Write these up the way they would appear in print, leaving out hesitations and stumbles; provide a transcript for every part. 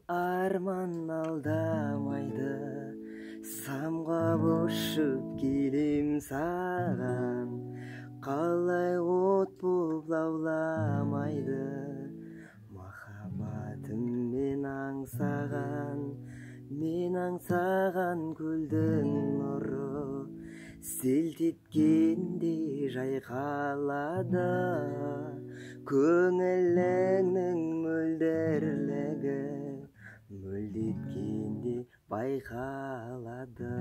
арман алдамайды, самға бошып келем саған, қалай от боп лауламайды. Махаббатым мен аңсаған көлдің нұры, селт еткенде жайқалады, көңіліңнің мөлдірлігі мөлдеткенде байқалады.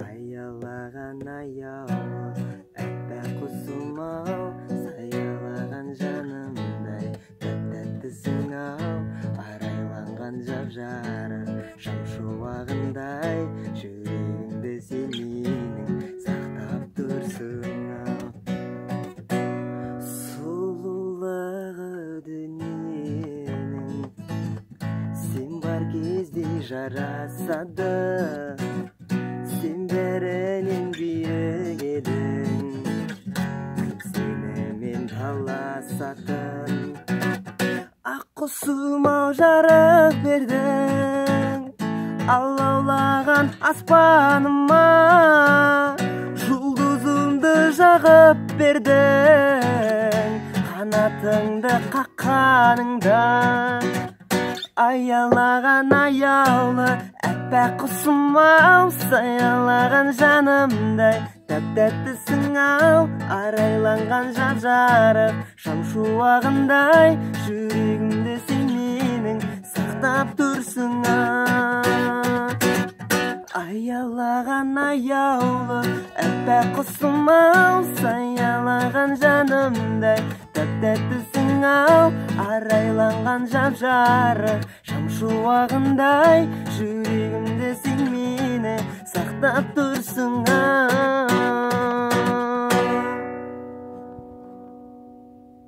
Аялаған аяулы әппақ құсым-ау, саялаған жанымдай тәп-тәттісің ау, арайланған жап-жарық шам шуағындай, жүрегімді сен менің сақтап тұрсың ау. Сұлулығы дүниенің сен бар кезде жарасады, сен бәрінен биік едің, сенімен таласатын. Ақ құсым-ау, жарық бердің алаулаған аспаныма, жұлдызымды жағып бердің қанатыңды қаққаныңда. Аялаған аяулы әппақ құсым-ау, саялаған жанымдай тәп-тәттісің ау, арайланған жап-жарық шам шуағындай, жүрегімді сен менің сақтап тұрсың ау. Аялаған аяулы әппақ құсым-ау, саялаған жанымдай тәп-тәттісің ау, арайланған жап-жарық шам шуағындай, жүрегімді сен мені сақтап тұрсың ау.